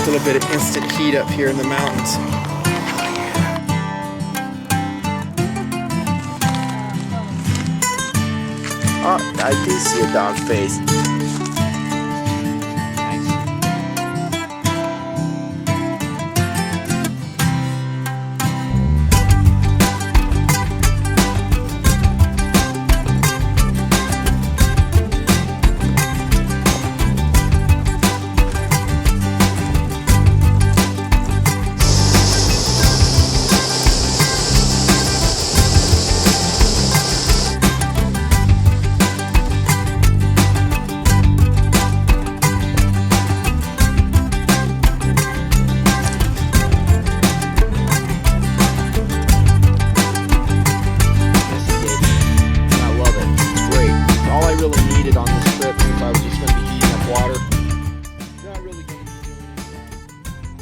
A little bit of instant heat up here in the mountains. Oh, I do see a dog face.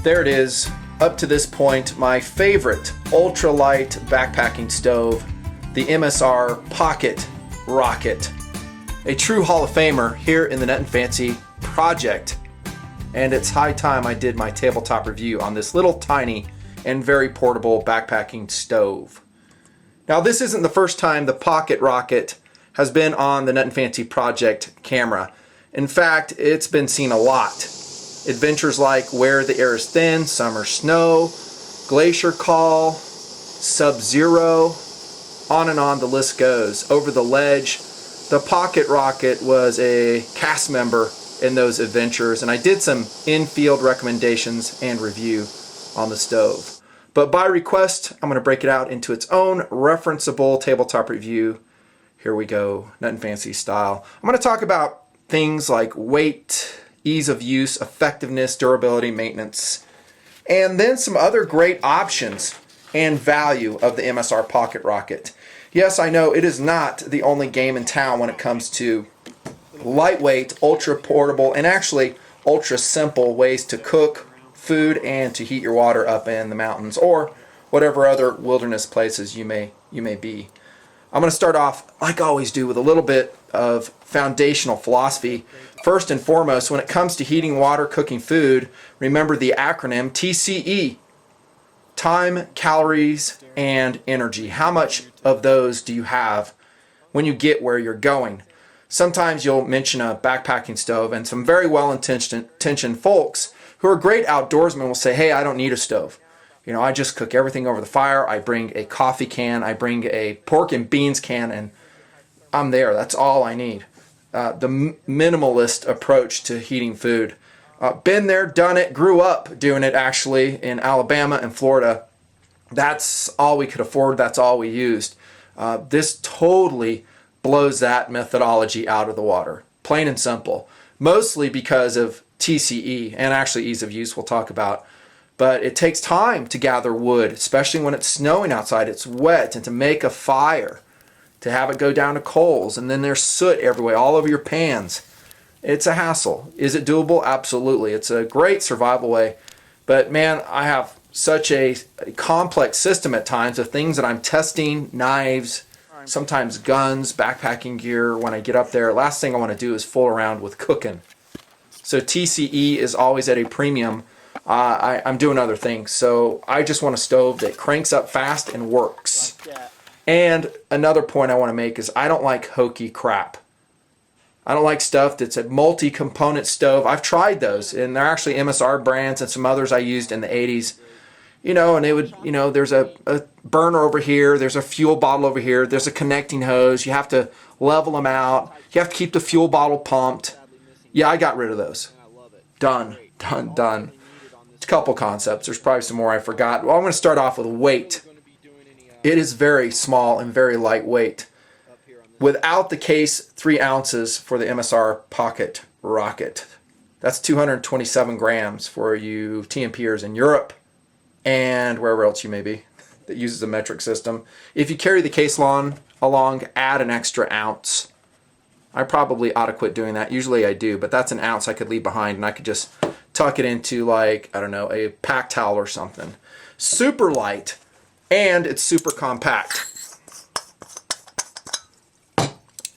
There it is, up to this point, my favorite ultralight backpacking stove, the MSR Pocket Rocket. A true Hall of Famer here in the Nutnfancy project. And it's high time I did my tabletop review on this little tiny and very portable backpacking stove. Now this isn't the first time the Pocket Rocket has been on the Nutnfancy project camera. In fact, it's been seen a lot. Adventures like Where the Air is Thin, Summer Snow, Glacier Call, Sub-Zero, on and on the list goes. Over the Ledge. The Pocket Rocket was a cast member in those adventures, and I did some in-field recommendations and review on the stove. But by request, I'm going to break it out into its own referenceable tabletop review. Here we go, Nutnfancy style. I'm going to talk about things like weight, ease of use, effectiveness, durability, maintenance, and then some other great options and value of the MSR Pocket Rocket. Yes, I know it is not the only game in town when it comes to lightweight, ultra portable, and actually ultra simple ways to cook food and to heat your water up in the mountains or whatever other wilderness places you may be. I'm going to start off, like I always do, with a little bit of foundational philosophy. First and foremost, when it comes to heating water, cooking food, remember the acronym TCE. Time, calories, and energy. How much of those do you have when you get where you're going? Sometimes you'll mention a backpacking stove, and some very well-intentioned folks who are great outdoorsmen will say, hey, I don't need a stove. You know, I just cook everything over the fire. I bring a coffee can, I bring a pork and beans can, and I'm there. That's all I need. The minimalist approach to heating food. Been there, done it, grew up doing it actually in Alabama and Florida. That's all we could afford. That's all we used. This totally blows that methodology out of the water. Plain and simple. Mostly because of TCE and actually ease of use we'll talk about. But it takes time to gather wood, especially when it's snowing outside. It's wet, and to make a fire, to have it go down to coals, and then there's soot everywhere, all over your pans. It's a hassle. Is it doable? Absolutely. It's a great survival way. But man, I have such a complex system at times of things that I'm testing, knives, sometimes guns, backpacking gear. When I get up there, last thing I want to do is fool around with cooking. So TCE is always at a premium. I'm doing other things, so I just want a stove that cranks up fast and works. And another point I want to make is I don't like hokey crap. I don't like stuff that's a multi-component stove. I've tried those, and they're actually MSR brands and some others I used in the 80s. You know, and they would, you know, there's a burner over here, there's a fuel bottle over here, there's a connecting hose, you have to level them out, you have to keep the fuel bottle pumped. Yeah, I got rid of those. Done. A couple concepts. There's probably some more I forgot. Well, I'm going to start off with weight. It is very small and very lightweight. Without the case, 3 ounces for the MSR Pocket Rocket. That's 227 grams for you TMPers in Europe and wherever else you may be that uses a metric system. If you carry the case along, add an extra ounce. I probably ought to quit doing that. Usually I do, but that's an ounce I could leave behind, and I could just tuck it into, like, I don't know, a pack towel or something. Super light, and it's super compact.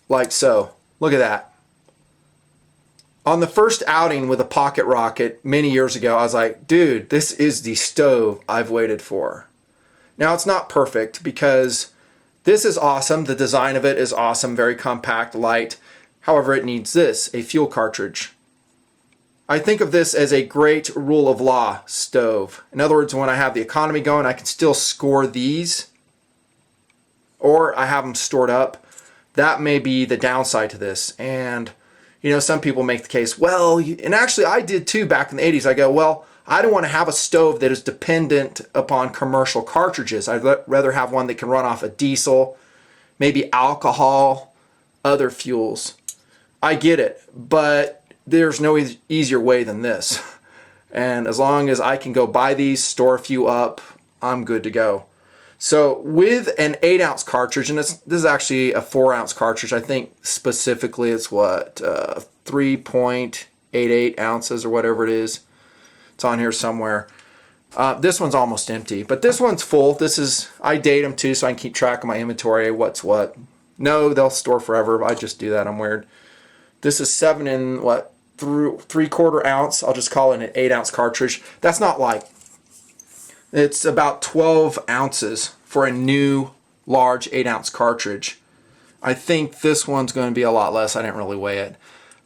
Like so. Look at that. On the first outing with a Pocket Rocket many years ago, I was like, dude, this is the stove I've waited for. Now, it's not perfect because this is awesome. The design of it is awesome, very compact, light. However, it needs this, a fuel cartridge. I think of this as a great rule of law stove. In other words, when I have the economy going, I can still score these, or I have them stored up. That may be the downside to this. And, you know, some people make the case, well, and actually I did too back in the 80s. I go, well, I don't want to have a stove that is dependent upon commercial cartridges. I'd rather have one that can run off a diesel, maybe alcohol, other fuels. I get it, but there's no easier way than this. And as long as I can go buy these, store a few up, I'm good to go. So with an 8-ounce cartridge, and this is actually a 4-ounce cartridge. I think specifically it's what, 3.88 ounces or whatever it is. It's on here somewhere. This one's almost empty, but this one's full. I date them too, so I can keep track of my inventory, what's what. No, they'll store forever. I just do that. I'm weird. This is 7 and what, 3/4 ounce. I'll just call it an 8-ounce cartridge. That's not light. It's about 12 ounces for a new large 8-ounce cartridge. I think this one's going to be a lot less. I didn't really weigh it.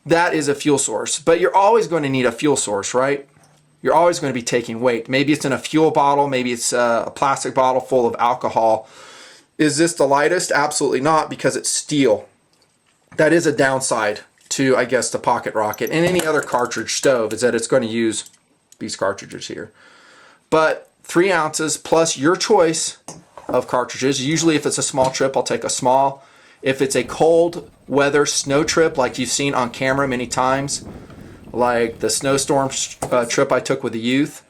That is a fuel source, but you're always going to need a fuel source, right? You're always going to be taking weight. Maybe it's in a fuel bottle. Maybe it's a plastic bottle full of alcohol. Is this the lightest? Absolutely not, because it's steel. That is a downside to, I guess, the Pocket Rocket and any other cartridge stove, is that it's going to use these cartridges here. But 3 ounces plus your choice of cartridges. Usually if it's a small trip, I'll take a small. If it's a cold weather snow trip like you've seen on camera many times, like the snowstorm trip I took with the youth,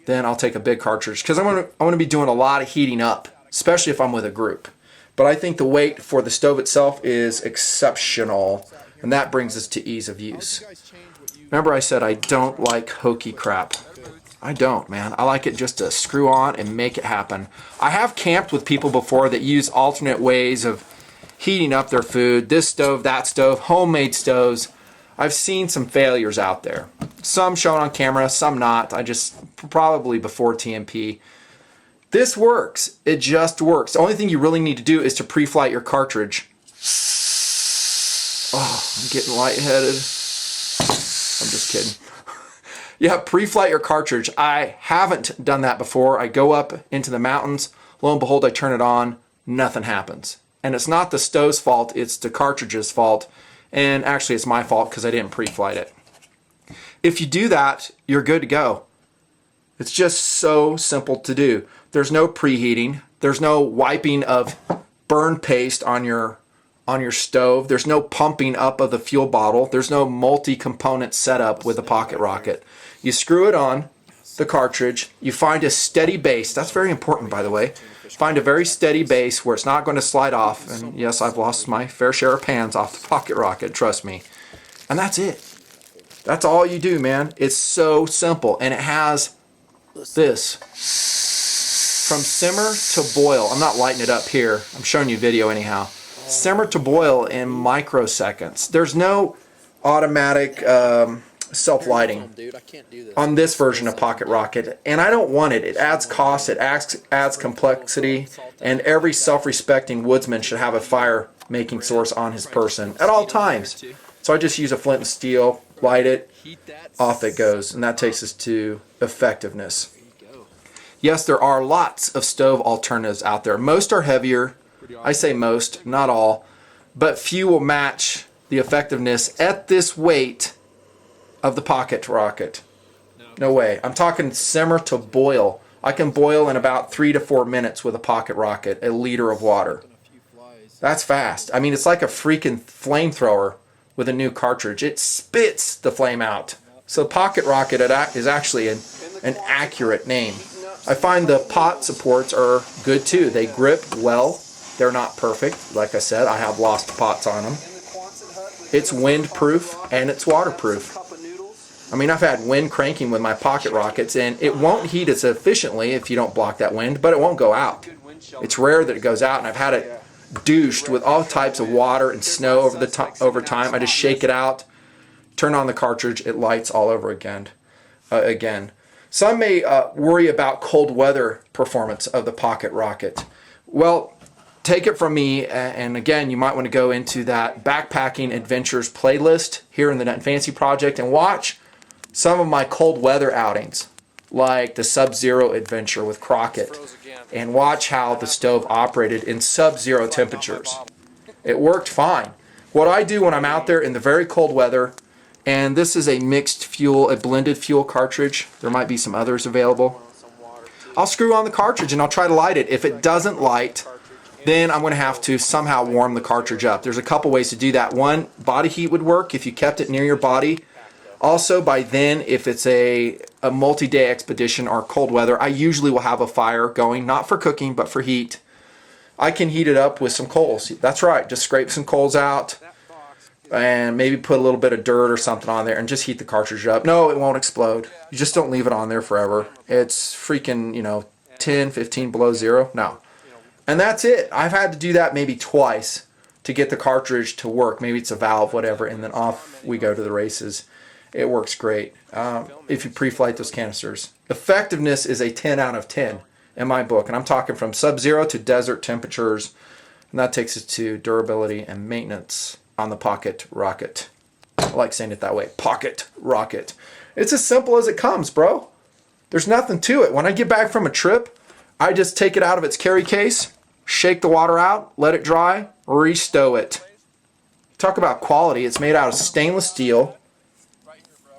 then I'll take a big cartridge because I want to be doing a lot of heating up, especially if I'm with a group. But I think the weight for the stove itself is exceptional, and that brings us to ease of use. Remember I said I don't like hokey crap. I don't, man. I like it just to screw on and make it happen. I have camped with people before that use alternate ways of heating up their food. This stove, that stove, homemade stoves. I've seen some failures out there. Some shown on camera, some not. Probably before TMP. This works. It just works. The only thing you really need to do is to pre-flight your cartridge. Oh, I'm getting lightheaded. I'm just kidding. Yeah, pre-flight your cartridge. I haven't done that before. I go up into the mountains. Lo and behold, I turn it on. Nothing happens. And it's not the stove's fault. It's the cartridge's fault. And actually, it's my fault because I didn't pre-flight it. If you do that, you're good to go. It's just so simple to do. There's no preheating. There's no wiping of burn paste on your stove. There's no pumping up of the fuel bottle. There's no multi-component setup with a Pocket Rocket. You screw it on the cartridge. You find a steady base. That's very important, by the way. Find a very steady base where it's not going to slide off. And yes, I've lost my fair share of pans off the Pocket Rocket, trust me. And that's it. That's all you do, man. It's so simple. And it has this. From simmer to boil. I'm not lighting it up here. I'm showing you video anyhow. Simmer to boil in microseconds. There's no automatic self-lighting on this version of Pocket Rocket, and I don't want it. It adds cost, it adds complexity, and every self-respecting woodsman should have a fire-making source on his person at all times. So I just use a flint and steel, light it, off it goes, and that takes us to effectiveness. Yes, there are lots of stove alternatives out there. Most are heavier. I say most, not all, but few will match the effectiveness at this weight of the Pocket Rocket. No way. I'm talking simmer to boil. I can boil in about 3 to 4 minutes with a Pocket Rocket, a liter of water. That's fast. I mean, it's like a freaking flamethrower with a new cartridge. It spits the flame out. So Pocket Rocket is actually an accurate name. I find the pot supports are good too. They grip well. They're not perfect. Like I said, I have lost pots on them. It's windproof and it's waterproof. I mean, I've had wind cranking with my Pocket Rockets, and it won't heat as efficiently if you don't block that wind, but it won't go out. It's rare that it goes out, and I've had it douched with all types of water and snow over time. I just shake it out, turn on the cartridge, it lights all over again. Some may worry about cold weather performance of the Pocket Rocket. Well, take it from me, and again, you might want to go into that Backpacking Adventures playlist here in the Nutnfancy project and watch some of my cold weather outings, like the Sub-Zero adventure with Crockett, and watch how the stove operated in sub-zero temperatures. It worked fine. What I do when I'm out there in the very cold weather, and this is a mixed fuel, a blended fuel cartridge. There might be some others available. I'll screw on the cartridge and I'll try to light it. If it doesn't light, then I'm going to have to somehow warm the cartridge up. There's a couple ways to do that. One, body heat would work if you kept it near your body. Also, by then, if it's a multi-day expedition or cold weather, I usually will have a fire going, not for cooking, but for heat. I can heat it up with some coals. That's right, just scrape some coals out and maybe put a little bit of dirt or something on there and just heat the cartridge up. No, it won't explode. You just don't leave it on there forever. It's freaking, 10, 15 below zero. No. And that's it. I've had to do that maybe twice to get the cartridge to work. Maybe it's a valve, whatever, and then off we go to the races. It works great if you pre-flight those canisters. Effectiveness is a 10 out of 10 in my book, and I'm talking from sub-zero to desert temperatures, and that takes us to durability and maintenance on the Pocket Rocket. I like saying it that way, Pocket Rocket. It's as simple as it comes, bro. There's nothing to it. When I get back from a trip, I just take it out of its carry case, shake the water out, let it dry, restow it. Talk about quality. It's made out of stainless steel.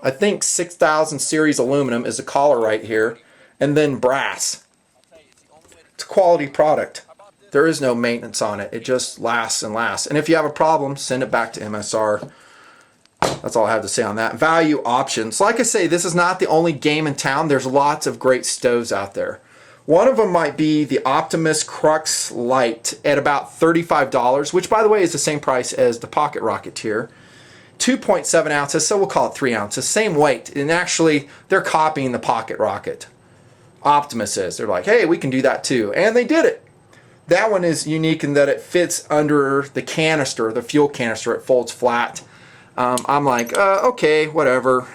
I think 6000 series aluminum is the collar right here, and then brass. It's a quality product. There is no maintenance on it. It just lasts and lasts. And if you have a problem, send it back to MSR. That's all I have to say on that. Value options. Like I say, this is not the only game in town. There's lots of great stoves out there. One of them might be the Optimus Crux Lite at about $35, which by the way is the same price as the Pocket Rocket here. 2.7 ounces, so we'll call it 3 ounces. Same weight. And actually, they're copying the Pocket Rocket. Optimus is. They're like, hey, we can do that too. And they did it. That one is unique in that it fits under the canister, the fuel canister. It folds flat. I'm like, okay, whatever.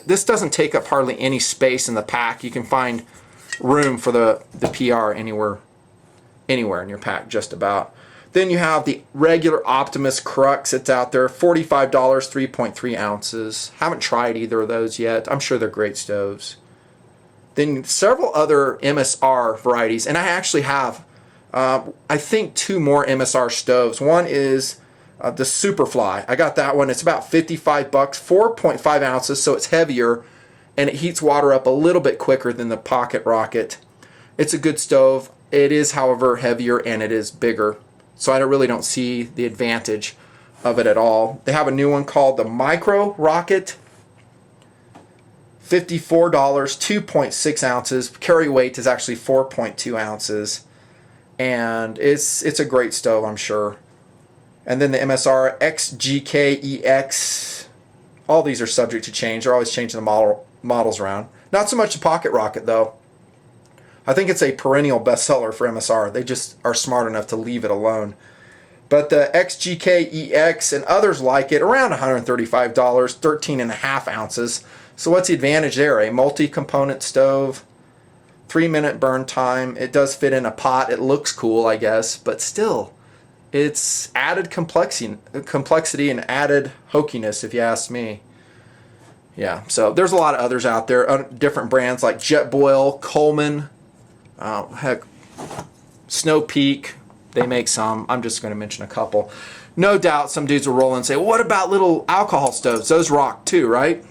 This doesn't take up hardly any space in the pack. You can find room for the PR anywhere in your pack, just about. Then you have the regular Optimus Crux. It's out there, $45, 3.3 ounces. Haven't tried either of those yet. I'm sure they're great stoves. Then several other MSR varieties, and I actually have I think 2 more MSR stoves. One is the Superfly. I got that one. It's about $55, 4.5 ounces, so it's heavier, and it heats water up a little bit quicker than the Pocket Rocket. It's a good stove. It is, however, heavier and it is bigger, so I really don't see the advantage of it at all. They have a new one called the Micro Rocket. $54, 2.6 ounces. Carry weight is actually 4.2 ounces. And it's a great stove, I'm sure. And then the MSR XGKEX. All these are subject to change. They're always changing the models around. Not so much the Pocket Rocket, though. I think it's a perennial bestseller for MSR. They just are smart enough to leave it alone. But the XGKEX and others like it, around $135, 13.5 ounces. So what's the advantage there? A multi-component stove, 3-minute burn time. It does fit in a pot. It looks cool, I guess, but still, it's added complexity and added hokiness, if you ask me. Yeah, so there's a lot of others out there, different brands like Jetboil, Coleman, heck, Snow Peak. They make some. I'm just going to mention a couple. No doubt some dudes will roll and say, well, what about little alcohol stoves? Those rock too, right?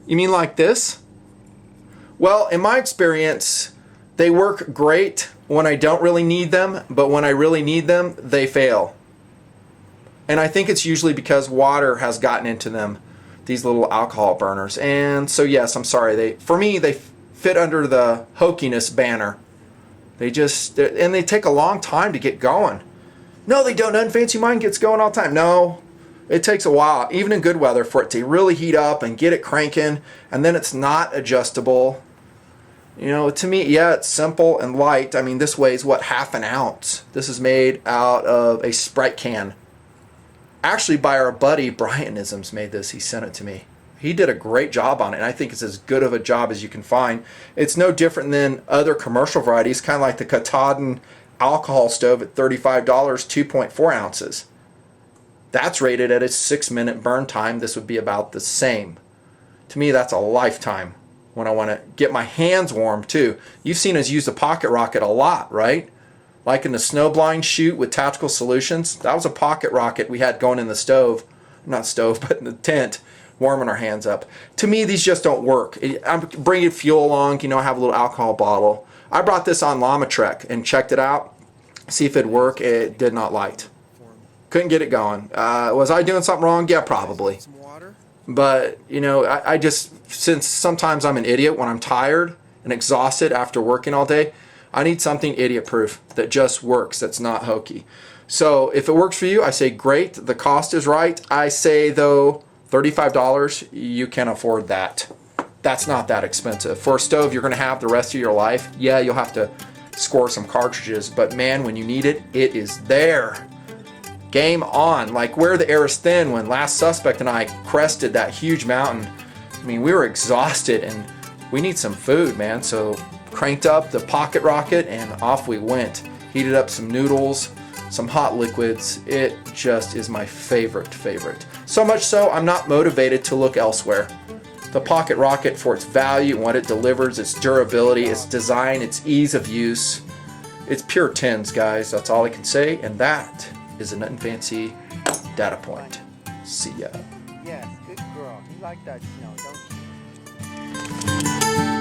You mean like this? Well, in my experience, they work great when I don't really need them, but when I really need them, they fail. And I think it's usually because water has gotten into them, these little alcohol burners. And so yes, I'm sorry. For me, they fit under the hokiness banner. And they take a long time to get going. No, they don't. Nutnfancy mine gets going all the time. No, it takes a while, even in good weather, for it to really heat up and get it cranking, and then it's not adjustable. To me, yeah, it's simple and light. I mean, this weighs, what, half an ounce? This is made out of a Sprite can. Actually, by our buddy Brian Isms made this. He sent it to me. He did a great job on it, and I think it's as good of a job as you can find. It's no different than other commercial varieties, kind of like the Katahdin alcohol stove at $35, 2.4 ounces. That's rated at a 6-minute burn time. This would be about the same. To me, that's a lifetime when I want to get my hands warm too. You've seen us use the Pocket Rocket a lot, right? Like in the snowblind shoot with Tactical Solutions. That was a Pocket Rocket we had going in the stove. Not stove, but in the tent, warming our hands up. To me, these just don't work. I'm bringing fuel along, you know, I have a little alcohol bottle. I brought this on Llama Trek and checked it out, see if it'd work. It did not light. Couldn't get it going. Was I doing something wrong? Yeah, probably. But, you know, I just, since sometimes I'm an idiot when I'm tired and exhausted after working all day, I need something idiot-proof that just works, that's not hokey. So if it works for you, I say great. The cost is right. I say, though, $35, you can afford that. That's not that expensive. For a stove you're going to have the rest of your life, yeah, you'll have to score some cartridges. But, man, when you need it, it is there. Game on. Like where the air is thin when Last Suspect and I crested that huge mountain. I mean, we were exhausted and we need some food, man. So cranked up the Pocket Rocket and off we went. Heated up some noodles, some hot liquids. It just is my favorite. So much so, I'm not motivated to look elsewhere. The Pocket Rocket, for its value and what it delivers, its durability, its design, its ease of use. It's pure tens, guys. That's all I can say. And that is a Nutnfancy data point. See ya. Yes, good girl. You like that, don't you?